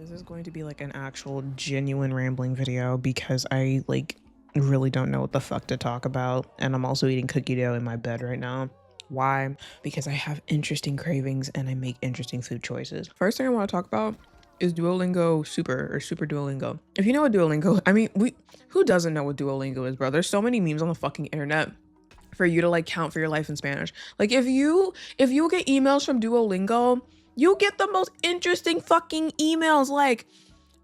This is going to be like an actual genuine rambling video because I really don't know what the fuck to talk about. And I'm also eating cookie dough in my bed right now. Why? Because I have interesting cravings and I make interesting food choices. First thing I want to talk about is Duolingo Super or Super Duolingo. If you know what Duolingo, I mean, who doesn't know what Duolingo is, bro? There's so many memes on the fucking internet for you to like count for your life in Spanish. Like if you get emails from Duolingo, you get the most interesting fucking emails. Like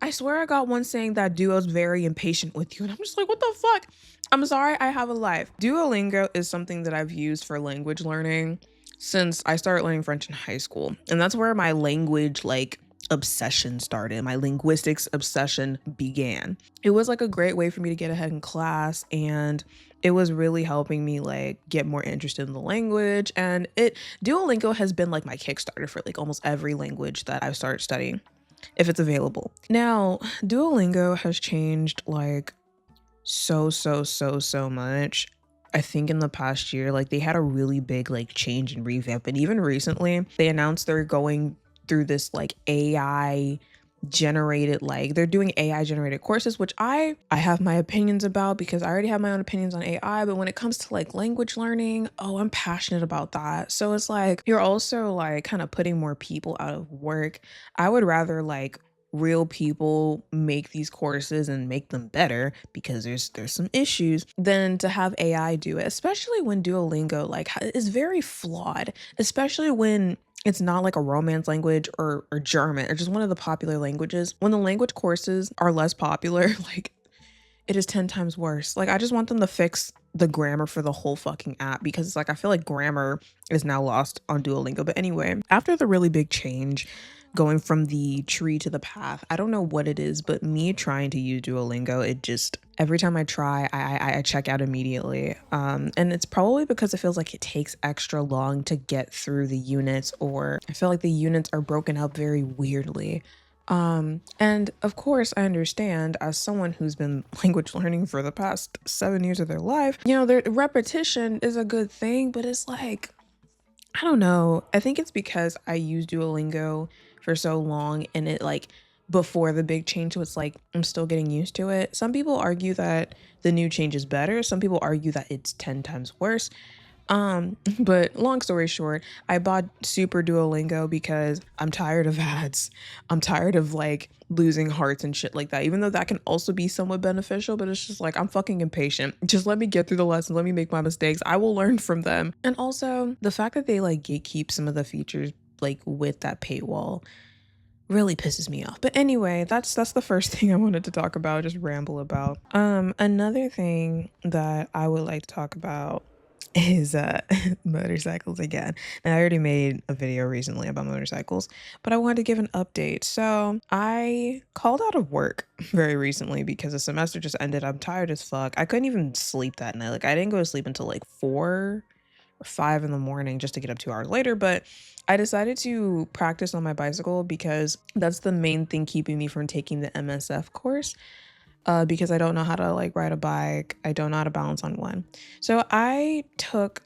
I swear I got one saying that Duo's very impatient with you. And I'm just like, what the fuck? I'm sorry, I have a life. Duolingo is something that I've used for language learning since I started learning French in high school. And that's where my language obsession started. My linguistics obsession began. It was like a great way for me to get ahead in class, and it was really helping me get more interested in the language. And Duolingo has been like my Kickstarter for almost every language that I've started studying, if it's available. Now, Duolingo has changed so much. I think in the past year, they had a really big change and revamp. And even recently, they announced they're going through this AI generated they're doing AI generated courses, which I have my opinions about because I already have my own opinions on AI. But when it comes to language learning, oh, I'm passionate about that. So it's you're also kind of putting more people out of work. I would rather real people make these courses and make them better, because there's some issues, than to have AI do it, especially when Duolingo is very flawed, especially when it's not a romance language or German or just one of the popular languages. When the language courses are less popular, it is 10 times worse. I just want them to fix the grammar for the whole fucking app, because it's I feel like grammar is now lost on Duolingo. But anyway, after the really big change going from the tree to the path, I don't know what it is, but me trying to use Duolingo, it just, every time I try, I check out immediately. And it's probably because it feels like it takes extra long to get through the units, or I feel like the units are broken up very weirdly. And of course I understand, as someone who's been language learning for the past 7 years of their life, their repetition is a good thing, but it's I don't know. I think it's because I used Duolingo for so long, and it before the big change, so it's I'm still getting used to it. Some people argue that the new change is better. Some people argue that it's 10 times worse. But long story short, I bought Super Duolingo because I'm tired of ads. I'm tired of losing hearts and shit like that, even though that can also be somewhat beneficial. But it's just I'm fucking impatient. Just let me get through the lesson. Let me make my mistakes. I will learn from them. And also the fact that they gatekeep some of the features with that paywall really pisses me off. But anyway, that's the first thing I wanted to talk about, just ramble about. Another thing that I would like to talk about is motorcycles again. And I already made a video recently about motorcycles, but I wanted to give an update. So I called out of work very recently because the semester just ended. I'm tired as fuck. I couldn't even sleep that night. I didn't go to sleep until 4 or 5 in the morning just to get up 2 hours later. But I decided to practice on my bicycle because that's the main thing keeping me from taking the MSF course. Because I don't know how to ride a bike. I don't know how to balance on one. So I took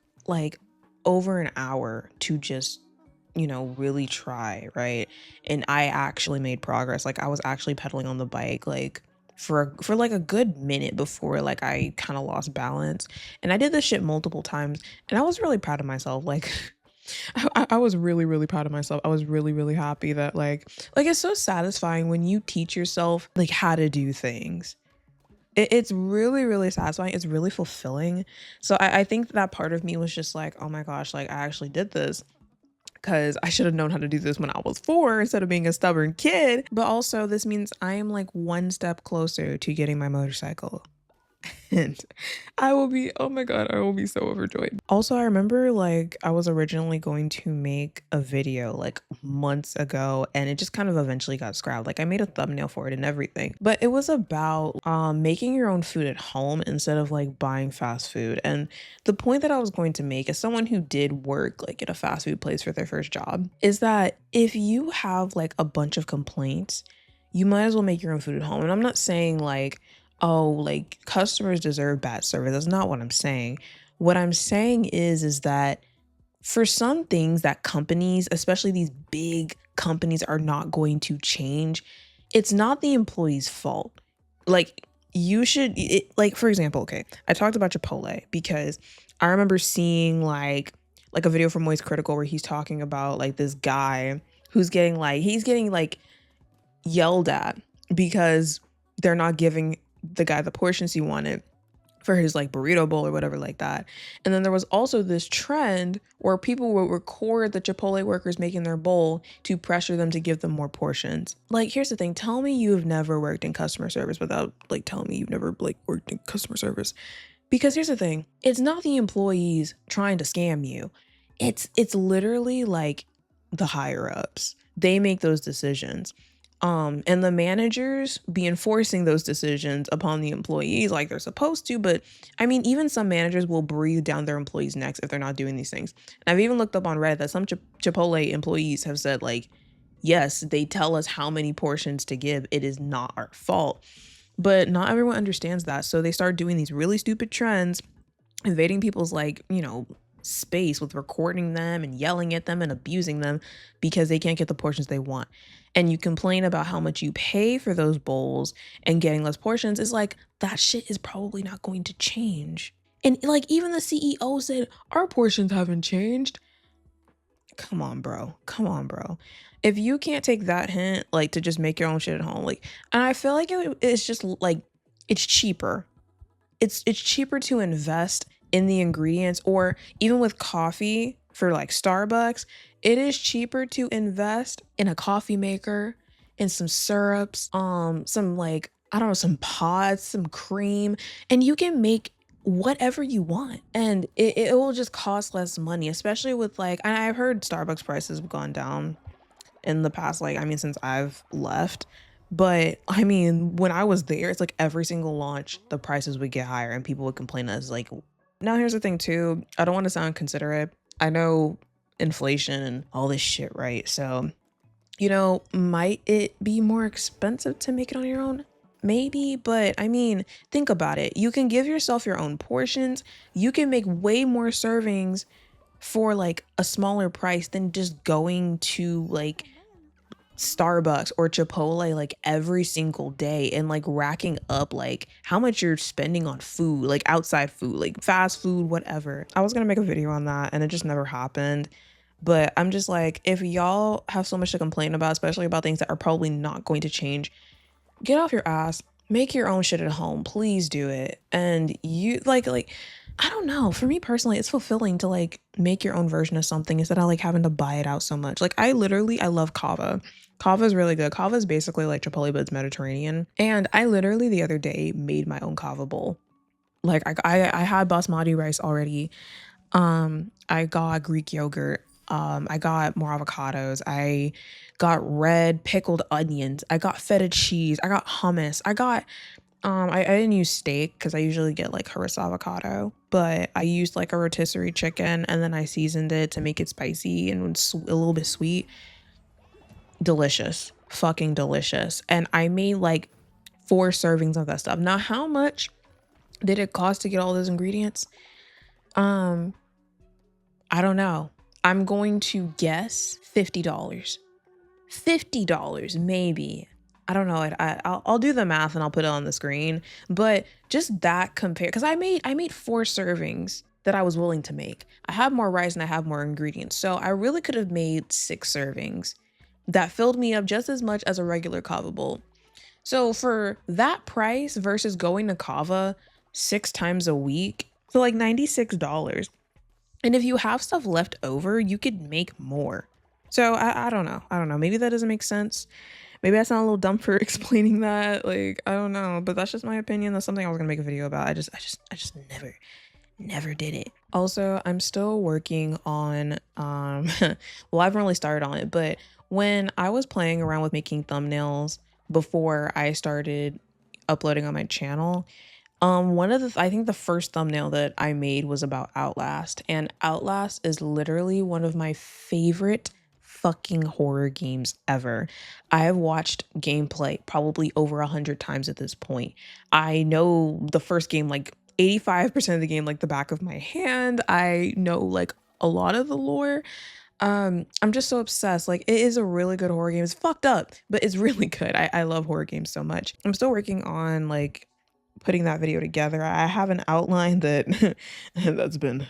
over an hour to just, really try, right? And I actually made progress. I was actually pedaling on the bike for a good minute before I kind of lost balance. And I did this shit multiple times, and I was really proud of myself. I was really, really proud of myself. I was really, really happy that it's so satisfying when you teach yourself how to do things. It's really, really satisfying. It's really fulfilling. So I think that part of me was just oh my gosh, I actually did this, because I should have known how to do this when I was 4 instead of being a stubborn kid. But also this means I am one step closer to getting my motorcycle. And I will be, oh my god, I will be so overjoyed. Also, I remember I was originally going to make a video months ago, and it just kind of eventually got scrapped. I made a thumbnail for it and everything, but it was about making your own food at home instead of buying fast food. And the point that I was going to make, as someone who did work at a fast food place for their first job, is that if you have a bunch of complaints, you might as well make your own food at home. And I'm not saying oh, customers deserve bad service. That's not what I'm saying. What I'm saying is that for some things that companies, especially these big companies, are not going to change, it's not the employee's fault. Like, you should, like, for example, okay, I talked about Chipotle because I remember seeing like a video from Moist Critical where he's talking about like this guy who's getting like, he's getting like yelled at because they're not giving the guy the portions he wanted for his like burrito bowl or whatever like that. And then there was also this trend where people would record the Chipotle workers making their bowl to pressure them to give them more portions. Like, here's the thing, tell me you've never worked in customer service without like telling me you've never like worked in customer service. Because here's the thing, it's not the employees trying to scam you. It's literally like the higher ups. They make those decisions. And the managers be enforcing those decisions upon the employees like they're supposed to. But I mean, even some managers will breathe down their employees' necks if they're not doing these things. And I've even looked up on Reddit that some Chipotle employees have said, like, yes, they tell us how many portions to give. It is not our fault. But not everyone understands that. So they start doing these really stupid trends, invading people's, like, you know, space with recording them and yelling at them and abusing them because they can't get the portions they want. And you complain about how much you pay for those bowls and getting less portions. Is like, that shit is probably not going to change. And like, even the CEO said, our portions haven't changed. Come on, bro. Come on, bro. If you can't take that hint, like, to just make your own shit at home, like, and I feel like it's just like, it's cheaper. It's cheaper to invest in the ingredients, or even with coffee for like Starbucks, it is cheaper to invest in a coffee maker, in some syrups, some like, I don't know, some pods, some cream, and you can make whatever you want. And it will just cost less money, especially with like, I've heard Starbucks prices have gone down in the past, like, I mean, since I've left. But I mean, when I was there, it's like every single launch, the prices would get higher and people would complain as like, now here's the thing too. I don't want to sound considerate. I know inflation and all this shit, right? So, you know, might it be more expensive to make it on your own? Maybe, but I mean, think about it. You can give yourself your own portions. You can make way more servings for like a smaller price than just going to like Starbucks or Chipotle like every single day and like racking up like how much you're spending on food, like outside food, like fast food, whatever. I was gonna make a video on that and it just never happened. But I'm just like, if y'all have so much to complain about, especially about things that are probably not going to change, get off your ass, make your own shit at home. Please do it. And you like I don't know. For me personally, it's fulfilling to like make your own version of something instead of like having to buy it out so much. Like I love kava. Kava is really good. Kava is basically like Chipotle, but it's Mediterranean. And I literally the other day made my own kava bowl. Like I had basmati rice already. I got Greek yogurt. I got more avocados. I got red pickled onions. I got feta cheese. I got hummus. I got I didn't use steak because I usually get like harissa avocado, but I used like a rotisserie chicken and then I seasoned it to make it spicy and a little bit sweet. Delicious, fucking delicious. And I made like 4 servings of that stuff. Now, how much did it cost to get all those ingredients? I don't know. I'm going to guess $50. $50 maybe. I don't know. I'll do the math and I'll put it on the screen. But just that compare, because I made 4 servings that I was willing to make. I have more rice and I have more ingredients, so I really could have made 6 servings that filled me up just as much as a regular kava bowl. So for that price versus going to kava 6 times a week for like $96. And if you have stuff left over, you could make more. So I don't know. I don't know. Maybe that doesn't make sense. Maybe I sound a little dumb for explaining that. Like, I don't know, but that's just my opinion. That's something I was gonna make a video about. I just never did it. Also, I'm still working on, well, I haven't really started on it, but when I was playing around with making thumbnails before I started uploading on my channel, one of I think the first thumbnail that I made was about Outlast, and Outlast is literally one of my favorite fucking horror games ever. I have watched gameplay probably over 100 times at this point. I know the first game, like 85% of the game, like the back of my hand. I know like a lot of the lore. I'm just so obsessed. Like, it is a really good horror game. It's fucked up, but it's really good. I love horror games so much. I'm still working on like putting that video together. I have an outline that that's been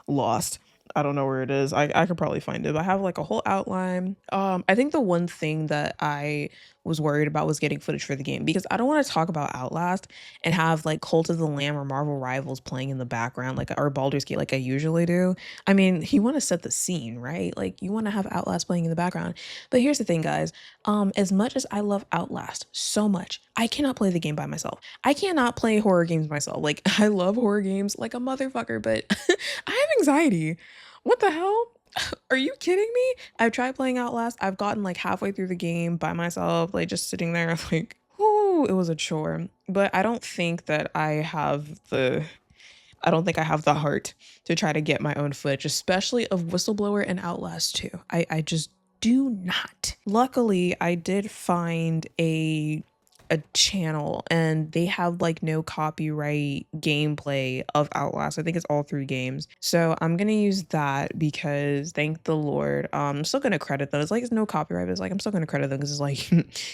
lost. I don't know where it is. I could probably find it, but I have like a whole outline. I think the one thing that I was worried about was getting footage for the game, because I don't want to talk about Outlast and have like Cult of the Lamb or Marvel Rivals playing in the background, like, or Baldur's Gate, like I usually do. I mean, you want to set the scene, right? Like, you want to have Outlast playing in the background. But here's the thing, guys. As much as I love Outlast so much, I cannot play the game by myself. I cannot play horror games myself. Like, I love horror games like a motherfucker, but I have anxiety. What the hell? Are you kidding me? I've tried playing Outlast. I've gotten like halfway through the game by myself, like just sitting there, like, oh, it was a chore. But I don't think that I don't think I have the heart to try to get my own footage, especially of Whistleblower and Outlast 2. I just do not. Luckily, I did find a channel and they have like no copyright gameplay of Outlast. I think it's all 3 games. So I'm gonna use that because thank the Lord. I'm still gonna credit them. It's like it's no copyright, but it's like I'm still gonna credit them because it's like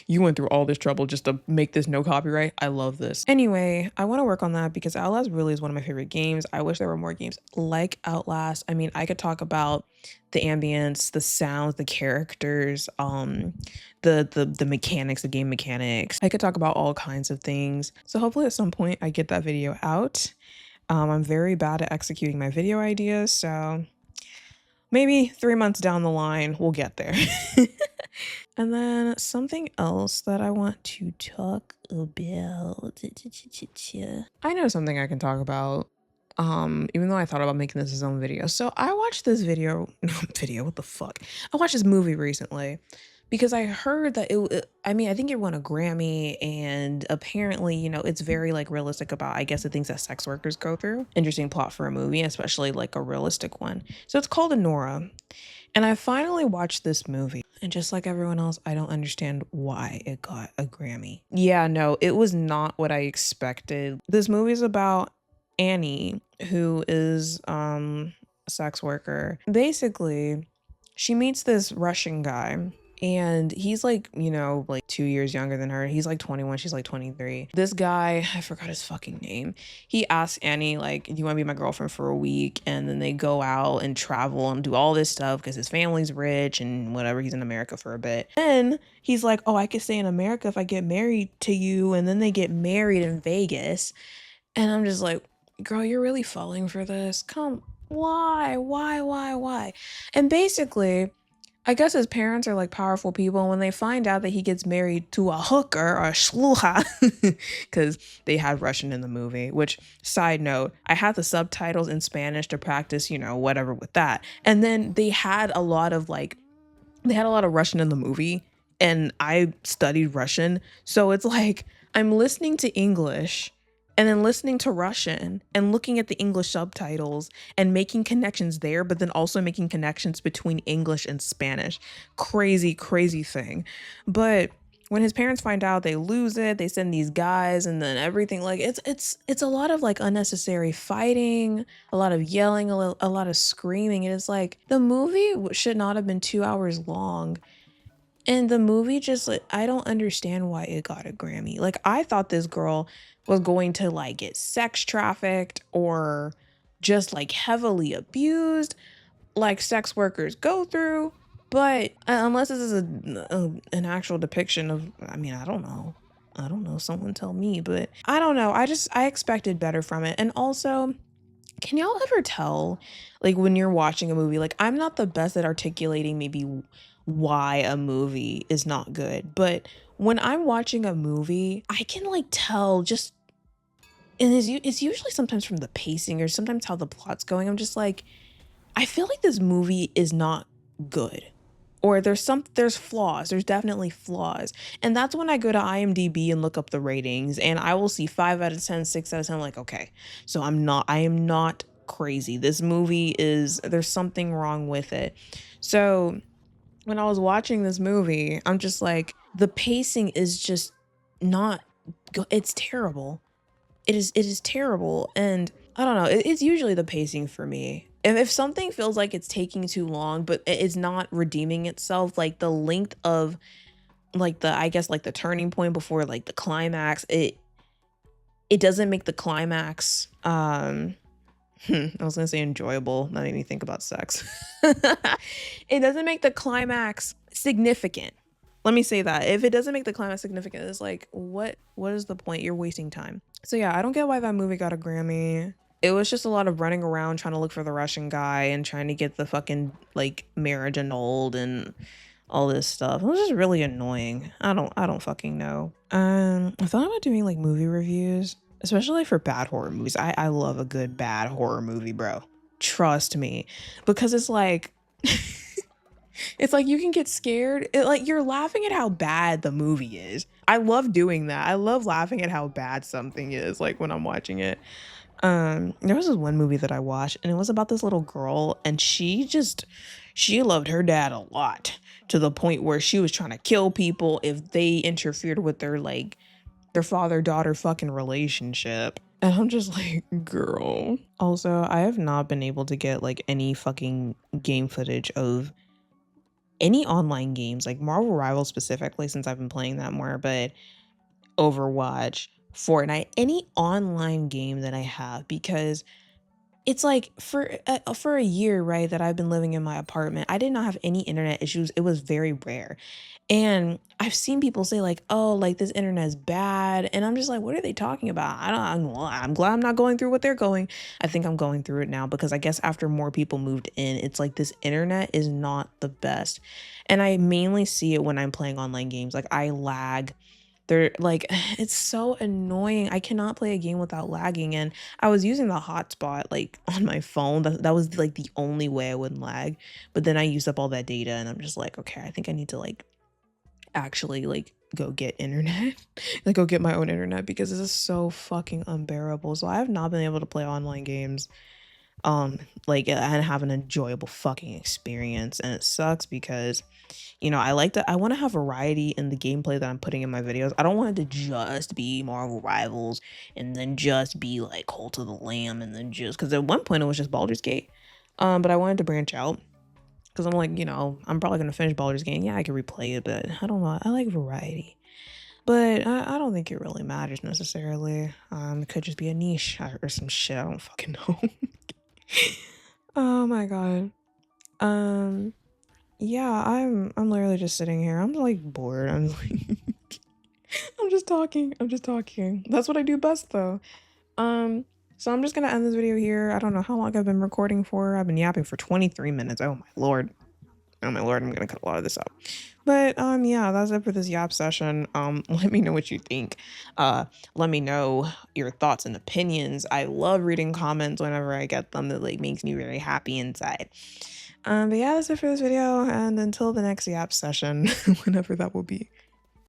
you went through all this trouble just to make this no copyright. I love this. Anyway, I want to work on that because Outlast really is one of my favorite games. I wish there were more games like Outlast. I mean, I could talk about the ambience, the sounds, the characters, the mechanics, the game mechanics. I could talk about all kinds of things. So hopefully at some point I get that video out. I'm very bad at executing my video ideas, so maybe 3 months down the line we'll get there. And then something else that I want to talk about. I know something I can talk about. Even though I thought about making this his own video. So I watched this what the fuck? I watched this movie recently because I heard that I mean, I think it won a Grammy, and apparently, you know, it's very like realistic about, I guess, the things that sex workers go through. Interesting plot for a movie, especially like a realistic one. So it's called Anora. And I finally watched this movie. And just like everyone else, I don't understand why it got a Grammy. Yeah, no, it was not what I expected. This movie is about Annie, who is a sex worker. Basically, she meets this Russian guy, and he's like, you know, like 2 years younger than her. He's like 21, she's like 23. This guy, I forgot his fucking name. He asks Annie, like, do you want to be my girlfriend for a week? And then they go out and travel and do all this stuff because his family's rich and whatever. He's in America for a bit. Then he's like, oh, I could stay in America if I get married to you. And then they get married in Vegas. And I'm just like, girl, you're really falling for this? Come, why? And basically, I guess his parents are like powerful people. And when they find out that he gets married to a hooker or a shluha, because they had Russian in the movie, which, side note, I had the subtitles in Spanish to practice, you know, whatever with that. And then they had a lot of Russian in the movie, and I studied Russian. So it's like I'm listening to English and then listening to Russian and looking at the English subtitles and making connections there, but then also making connections between English and Spanish. Crazy, crazy thing. But when his parents find out, they lose it. They send these guys, and then everything, like, it's a lot of like unnecessary fighting, a lot of yelling, a lot of screaming. And it's like the movie should not have been 2 hours long. And the movie just, like, I don't understand why it got a Grammy. Like, I thought this girl was going to like get sex trafficked or just like heavily abused, like sex workers go through. But unless this is an actual depiction of, I mean, I don't know. Someone tell me, but I don't know. I expected better from it. And also, can y'all ever tell, like, when you're watching a movie, like, I'm not the best at articulating maybe why a movie is not good, but when I'm watching a movie, I can like tell just, and it's usually sometimes from the pacing or sometimes how the plot's going. I'm just like, I feel like this movie is not good. Or there's flaws. There's definitely flaws. And that's when I go to IMDb and look up the ratings, and I will see 5 out of 10, 6 out of 10. I'm like, okay, so I am not crazy. This movie there's something wrong with it. So when I was watching this movie, I'm just like, the pacing is just not good. It's terrible. It is terrible. And I don't know, it's usually the pacing for me. if something feels like it's taking too long, but it's not redeeming itself, like the length of like the I guess like the turning point before like the climax, it doesn't make the climax I was gonna say enjoyable. That made me think about sex. It doesn't make the climax significant. Let me say that. If it doesn't make the climax significant, it's like, what is the point? You're wasting time. So yeah, I don't get why that movie got a Grammy. It was just a lot of running around trying to look for the Russian guy and trying to get the fucking like marriage annulled and all this stuff. It was just really annoying. I don't fucking know. I thought about doing like movie reviews, especially for bad horror movies. I love a good bad horror movie, bro. Trust me. Because it's like it's like you can get scared. Like you're laughing at how bad the movie is. I love doing that. I love laughing at how bad something is, like when I'm watching it. There was this one movie that I watched and it was about this little girl and she loved her dad a lot to the point where she was trying to kill people if they interfered with their father-daughter fucking relationship. And I'm just like, girl. Also, I have not been able to get like any fucking game footage of any online games, like Marvel Rivals specifically, since I've been playing that more, but Overwatch, Fortnite, any online game that I have, because it's like for a year, right, that I've been living in my apartment, I did not have any internet issues. It was very rare. And I've seen people say like, oh, like this internet is bad. And I'm just like, what are they talking about? I'm glad I'm not going through what they're going. I think I'm going through it now because I guess after more people moved in, it's like this internet is not the best. And I mainly see it when I'm playing online games. Like I lag. They're like, it's so annoying. I cannot play a game without lagging. And I was using the hotspot like on my phone. That was like the only way I wouldn't lag. But then I used up all that data and I'm just like, okay, I think I need to like actually like go get internet. Like go get my own internet because this is so fucking unbearable. So I have not been able to play online games like and have an enjoyable fucking experience. And it sucks because I want to have variety in the gameplay that I'm putting in my videos. I don't want it to just be Marvel Rivals and then just be like Cult of the Lamb and then just because at one point it was just Baldur's Gate. But I wanted to branch out because I'm like, I'm probably gonna finish Baldur's Gate. Yeah, I can replay it, but I don't know. I like variety. But I don't think it really matters necessarily. It could just be a niche or some shit. I don't fucking know. Oh my god. Um Yeah, I'm literally just sitting here. I'm like bored. I'm like I'm just talking. I'm just talking. That's what I do best though. So I'm just gonna end this video here. I don't know how long I've been recording for. I've been yapping for 23 minutes. Oh my lord. Oh my lord, I'm gonna cut a lot of this out. But yeah, that's it for this yap session. Let me know what you think. Let me know your thoughts and opinions. I love reading comments whenever I get them. That like makes me very happy inside. But yeah, that's it for this video, and until the next yap session, whenever that will be.